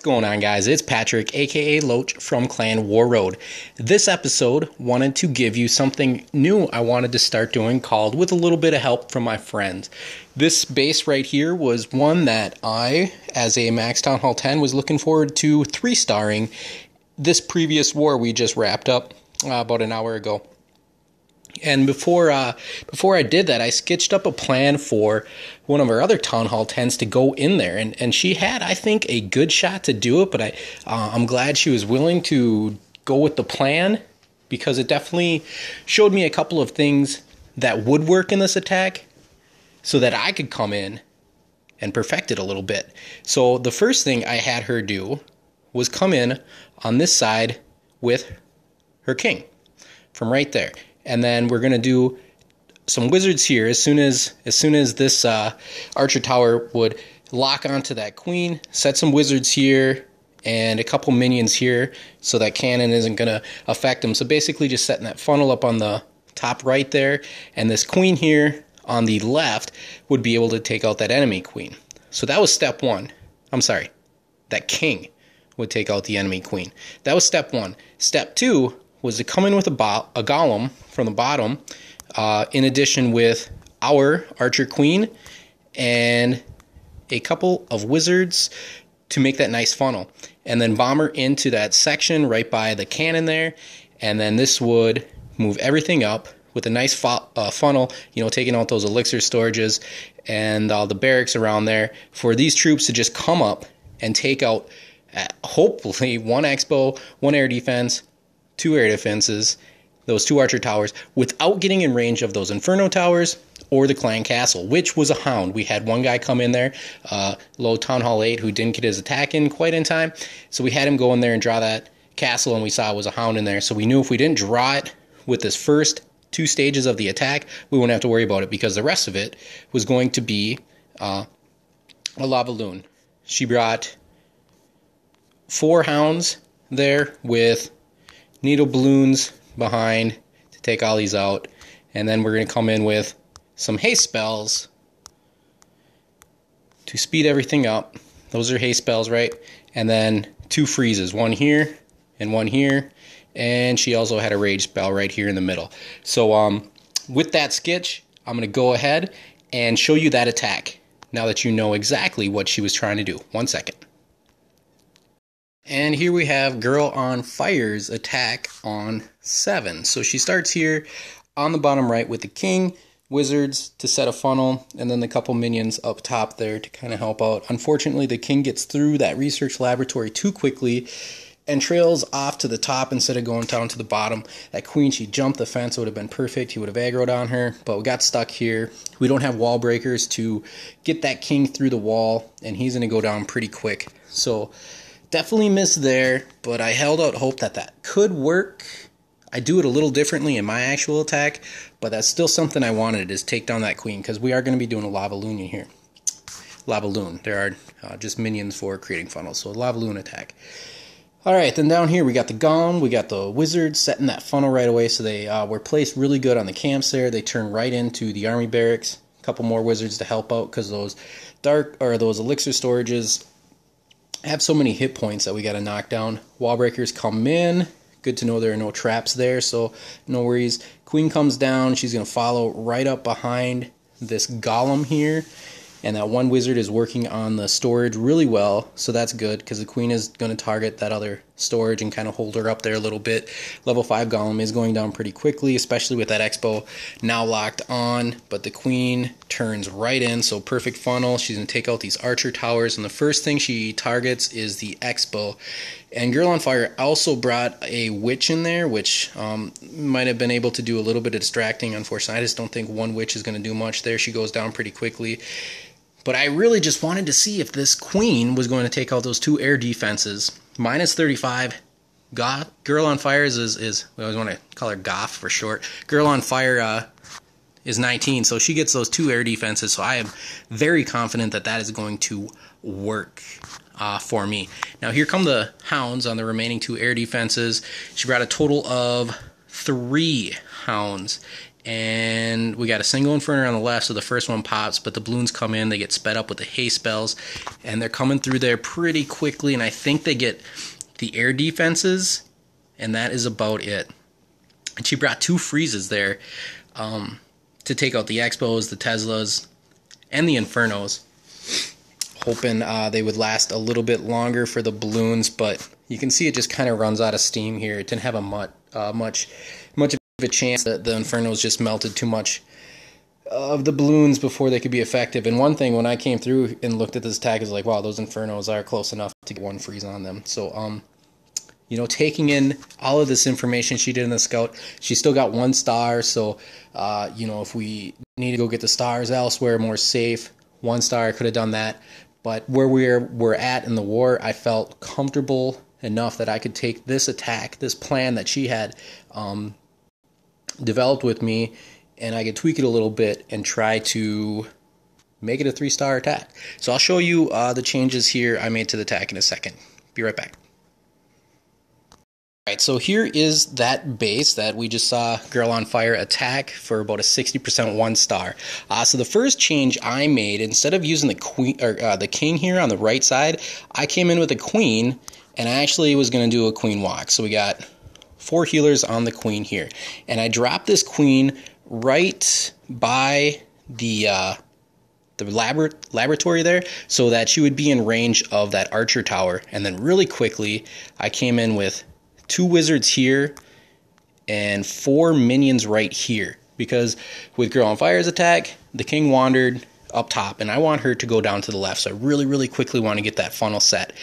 Going on, guys? It's Patrick, aka Loach from Clan War Road. This episode wanted to give you something new I wanted to start doing called With a Little Bit of Help from My Friends. This base right here was one that I, as a Max Town Hall 10, was looking forward to 3-starring this previous war we just wrapped up about an hour ago. And before I did that, I sketched up a plan for one of our other Town Hall 10s to go in there. And she had, I think, a good shot to do it, but I'm glad she was willing to go with the plan because it definitely showed me a couple of things that would work in this attack so that I could come in and perfect it a little bit. So the first thing I had her do was come in on this side with her king from right there. And then we're going to do some wizards here as soon as this archer tower would lock onto that queen. Set some wizards here and a couple minions here so that cannon isn't going to affect them. So basically just setting that funnel up on the top right there. And this queen here on the left would be able to take out that enemy queen. So that was step one. I'm sorry, that king would take out the enemy queen. That was step one. Step two was to come in with a golem from the bottom, in addition with our archer queen and a couple of wizards to make that nice funnel. And then bomber into that section right by the cannon there. And then this would move everything up with a nice funnel, taking out those elixir storages and all the barracks around there for these troops to just come up and take out, hopefully, one expo, one air defense, 2 air defenses, those 2 archer towers, without getting in range of those inferno towers or the clan castle, which was a hound. We had one guy come in there, low Town Hall 8, who didn't get his attack in quite in time. So we had him go in there and draw that castle, and we saw it was a hound in there. So we knew if we didn't draw it with this first 2 stages of the attack, we wouldn't have to worry about it because the rest of it was going to be a GoLavaLoon. She brought 4 hounds there with needle balloons behind to take all these out, and then we're going to come in with some haste spells to speed everything up. Those are haste spells, right? And then 2 freezes, one here and one here, and she also had a rage spell right here in the middle. So with that sketch, I'm going to go ahead and show you that attack now that you know exactly what she was trying to do. 1 second. And here we have Girlonfire's attack on 7. So she starts here on the bottom right with the king, wizards to set a funnel, and then the couple minions up top there to kind of help out. Unfortunately, the king gets through that research laboratory too quickly and trails off to the top instead of going down to the bottom. That queen, she jumped the fence. It would have been perfect. He would have aggroed on her, but we got stuck here. We don't have wall breakers to get that king through the wall, and he's going to go down pretty quick. So definitely missed there, but I held out hope that that could work. I do it a little differently in my actual attack, but that's still something I wanted, is take down that queen, because we are going to be doing a GoLavaLoon here. GoLavaLoon. There are just minions for creating funnels, so a GoLavaLoon attack. Alright, then down here we got the golem, we got the wizards setting that funnel right away, so they were placed really good on the camps there. They turn right into the army barracks. A couple more wizards to help out, because those those elixir storages have so many hit points that we got to knock down. Wall breakers come in. Good to know there are no traps there, so no worries. Queen comes down. She's going to follow right up behind this golem here. And that one wizard is working on the storage really well, so that's good because the queen is going to target that other storage and kind of hold her up there a little bit. Level 5 golem is going down pretty quickly, especially with that expo now locked on, but the queen turns right in, so perfect funnel. She's going to take out these archer towers, and the first thing she targets is the expo. And Girlonfire also brought a witch in there, which might have been able to do a little bit of distracting. Unfortunately, I just don't think one witch is going to do much there. She goes down pretty quickly. But I really just wanted to see if this queen was going to take out those 2 air defenses. Minus 35. Girlonfire is we always want to call her Goff for short. Girlonfire is 19, so she gets those 2 air defenses. So I am very confident that that is going to work for me. Now here come the hounds on the remaining 2 air defenses. She brought a total of 3 hounds. and we got a single inferno on the left, so the first one pops, but the balloons come in, they get sped up with the haste spells, and they're coming through there pretty quickly, and I think they get the air defenses, and that is about it. And she brought 2 freezes there to take out the Expos, the Teslas, and the Infernos, hoping they would last a little bit longer for the balloons, but you can see it just kind of runs out of steam here. It didn't have a much of a chance. That the Infernos just melted too much of the balloons before they could be effective. And one thing, when I came through and looked at this attack, is like, wow, those Infernos are close enough to get 1 freeze on them. So, you know, taking in all of this information she did in the scout, she still got 1 star. So, you know, if we need to go get the stars elsewhere, more safe, 1 star, I could have done that. But where we're at in the war, I felt comfortable enough that I could take this attack, this plan that she had developed with me, and I could tweak it a little bit and try to make it a 3-star attack. So I'll show you the changes here I made to the attack in a second. Be right back. Alright, so here is that base that we just saw Girlonfire attack for about a 60% 1 star. So the first change I made, instead of using the queen or the king here on the right side, I came in with a queen, and I actually was going to do a queen walk. So we got 4 healers on the queen here, and I dropped this queen right by the laboratory there, so that she would be in range of that archer tower. And then really quickly, I came in with 2 wizards here and 4 minions right here, because with Girlonfire's attack, the king wandered up top, and I want her to go down to the left. So I really quickly want to get that funnel set.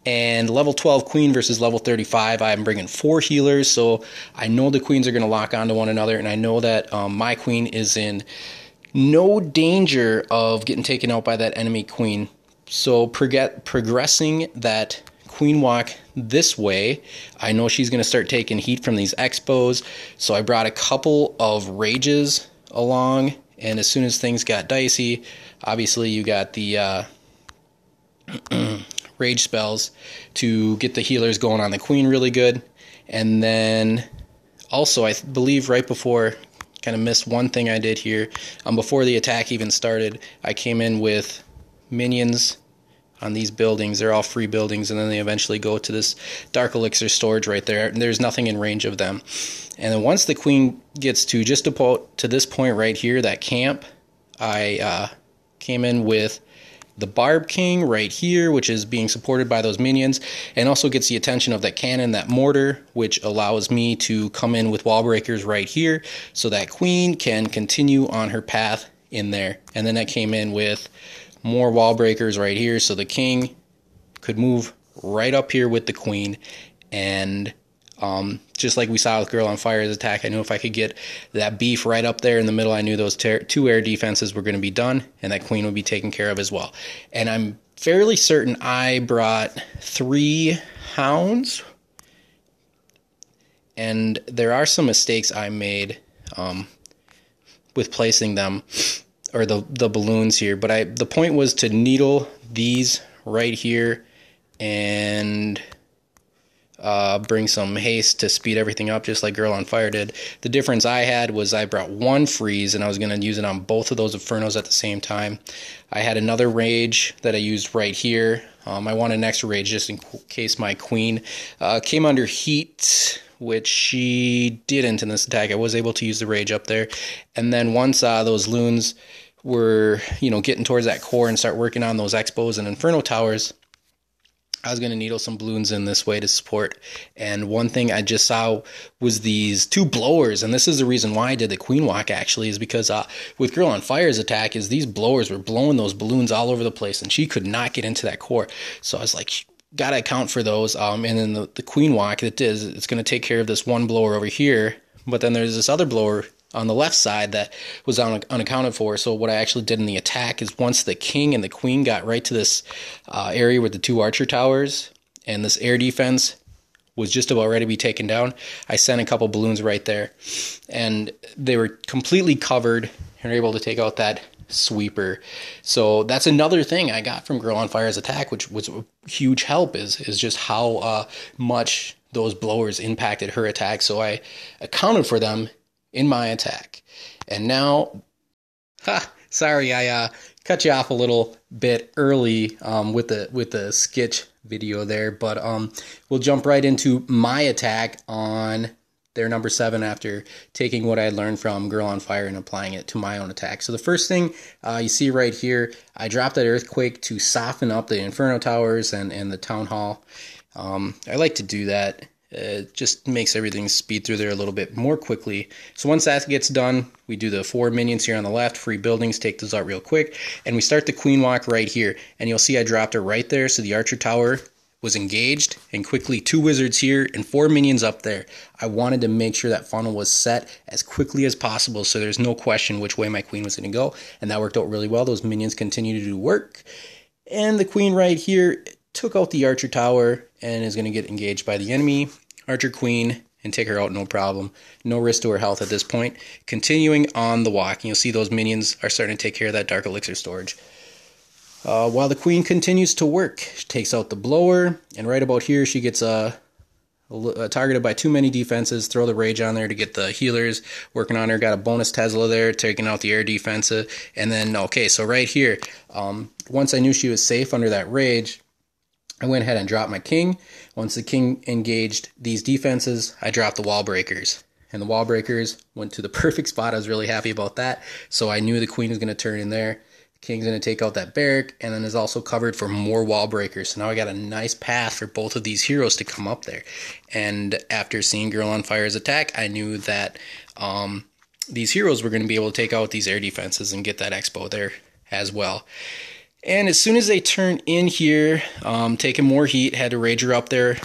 And level 12 queen versus level 35, I'm bringing 4 healers, so I know the queens are going to lock onto one another, and I know that my queen is in no danger of getting taken out by that enemy queen. So progressing that queen walk this way, I know she's going to start taking heat from these Expos, so I brought a couple of rages along, and as soon as things got dicey, obviously you got the rage spells to get the healers going on the queen really good. And then also, I believe right before, kind of missed one thing I did here, before the attack even started, I came in with minions on these buildings. They're all free buildings, and then they eventually go to this dark elixir storage right there, and there's nothing in range of them. And then once the queen gets to just about to this point right here, that camp, I came in with the Barb King right here, which is being supported by those minions, and also gets the attention of that cannon, that mortar, which allows me to come in with wall breakers right here, so that queen can continue on her path in there. And then I came in with more wall breakers right here, so the king could move right up here with the queen. And just like we saw with Girlonfire's attack, I knew if I could get that beef right up there in the middle, I knew those 2 air defenses were going to be done, and that queen would be taken care of as well. And I'm fairly certain I brought 3 hounds, and there are some mistakes I made with placing them, or the balloons here, but the point was to needle these right here and bring some haste to speed everything up, just like Girlonfire did. The difference I had was I brought 1 freeze, and I was going to use it on both of those Infernos at the same time. I had another rage that I used right here. I wanted an extra rage just in case my queen came under heat, which she didn't in this attack. I was able to use the rage up there. And then once those loons were, getting towards that core and start working on those Expos and Inferno towers, I was going to needle some balloons in this way to support. And one thing I just saw was these 2 blowers, and this is the reason why I did the queen walk actually, is because with Girlonfire's attack, is these blowers were blowing those balloons all over the place, and she could not get into that core. So I was like, gotta account for those. And then the queen walk, it's going to take care of this 1 blower over here, but then there's this other blower on the left side that was unaccounted for. So what I actually did in the attack is, once the king and the queen got right to this area with the 2 archer towers, and this air defense was just about ready to be taken down, I sent a couple balloons right there, and they were completely covered and were able to take out that sweeper. So that's another thing I got from Girlonfire's attack, which was a huge help, is just how much those blowers impacted her attack. So I accounted for them in my attack. And now, sorry, I cut you off a little bit early with the sketch video there, but we'll jump right into my attack on their number 7 after taking what I learned from Girl on Fire and applying it to my own attack. So the first thing you see right here, I dropped that Earthquake to soften up the Inferno Towers and the Town Hall. I like to do that. It just makes everything speed through there a little bit more quickly. So once that gets done, we do the 4 minions here on the left, free buildings, take those out real quick, and we start the Queen Walk right here. And you'll see I dropped her right there, so the Archer Tower was engaged, and quickly 2 wizards here and 4 minions up there. I wanted to make sure that funnel was set as quickly as possible so there's no question which way my queen was going to go, and that worked out really well. Those minions continue to do work, and the queen right here took out the Archer Tower and is going to get engaged by the enemy Archer Queen and take her out no problem. No risk to her health at this point. Continuing on the walk, you'll see those minions are starting to take care of that Dark Elixir storage. While the queen continues to work, she takes out the blower, and right about here she gets targeted by too many defenses. Throw the rage on there to get the healers working on her. Got a bonus Tesla there, taking out the air defensive. And then, okay, so right here, once I knew she was safe under that rage, I went ahead and dropped my king. Once the king engaged these defenses, I dropped the wall breakers. And the wall breakers went to the perfect spot. I was really happy about that. So I knew the queen was going to turn in there. King's going to take out that barrack, and then is also covered for more wall breakers. So now I got a nice path for both of these heroes to come up there. And after seeing Girl on Fire's attack, I knew that these heroes were going to be able to take out these air defenses and get that expo there as well. And as soon as they turn in here, taking more heat, had to rage her up there.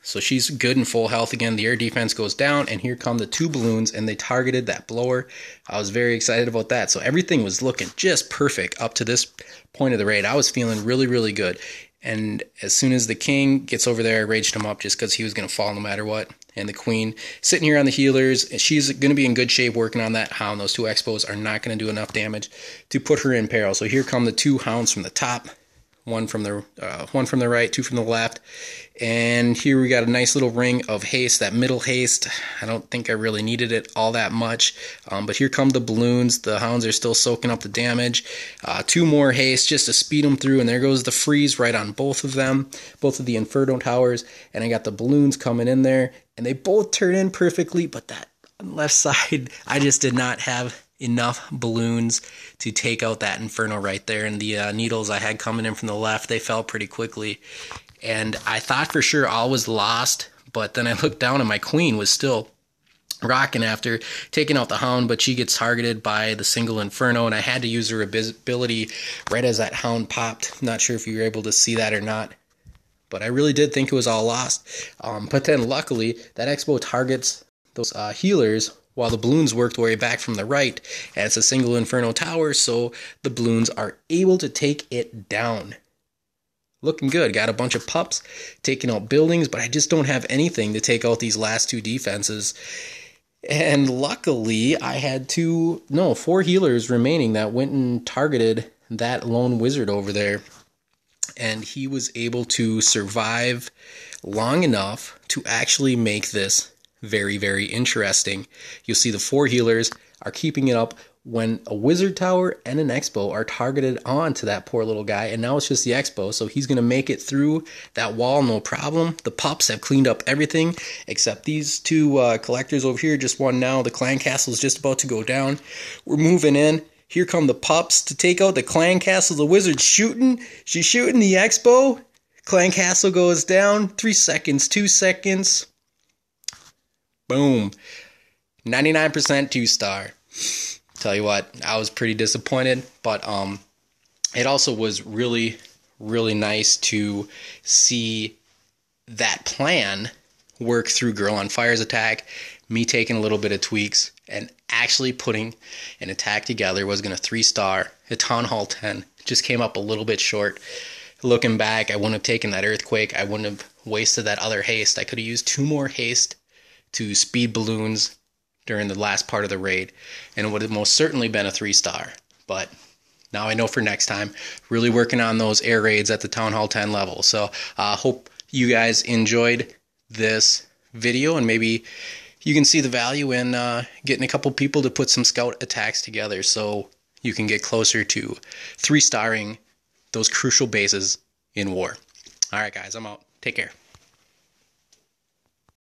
So she's good and full health again. The air defense goes down, and here come the 2 balloons, and they targeted that blower. I was very excited about that. So everything was looking just perfect up to this point of the raid. I was feeling really, really good. And as soon as the king gets over there, I raged him up just because he was going to fall no matter what. And the queen sitting here on the healers, she's going to be in good shape working on that hound. Those 2 expos are not going to do enough damage to put her in peril. So here come the 2 hounds from the top. One from the right, 2 from the left. And here we got a nice little ring of haste, that middle haste. I don't think I really needed it all that much. But here come the balloons. The hounds are still soaking up the damage. 2 more haste just to speed them through. And there goes the freeze right on both of them, both of the Inferno Towers. And I got the balloons coming in there. And they both turn in perfectly. But that left side, I just did not have enough balloons to take out that Inferno right there. And the needles I had coming in from the left, they fell pretty quickly. And I thought for sure all was lost, but then I looked down and my queen was still rocking after taking out the hound, but she gets targeted by the single Inferno, and I had to use her ability right as that hound popped. Not sure if you were able to see that or not, but I really did think it was all lost. But then luckily, that expo targets those healers while the balloons worked their way back from the right, and it's a single Inferno Tower, so the balloons are able to take it down. Looking good. Got a bunch of pups taking out buildings, but I just don't have anything to take out these last 2 defenses. And luckily, I had 4 healers remaining that went and targeted that lone wizard over there. And he was able to survive long enough to actually make this very, very interesting. You'll see the 4 healers are keeping it up when a wizard tower and an expo are targeted on to that poor little guy, and now it's just the expo, so he's going to make it through that wall no problem. The pups have cleaned up everything except these 2 collectors over here. Just one now. The clan castle is just about to go down. We're moving in. Here come the pups to take out the clan castle. The wizard's shooting. She's shooting the expo. Clan castle goes down. 3 seconds, 2 seconds. Boom. 99% 2-star. Tell you what, I was pretty disappointed, but it also was really, really nice to see that plan work through Girl on Fire's attack, me taking a little bit of tweaks, and actually putting an attack together. Was going to 3-star. A Town Hall 10 just came up a little bit short. Looking back, I wouldn't have taken that Earthquake. I wouldn't have wasted that other haste. I could have used 2 more haste to speed balloons during the last part of the raid, and it would have most certainly been a 3-star. But now I know for next time, really working on those air raids at the Town Hall 10 level. So hope you guys enjoyed this video, and maybe you can see the value in getting a couple people to put some scout attacks together so you can get closer to 3-starring those crucial bases in war. All right, guys, I'm out. Take care.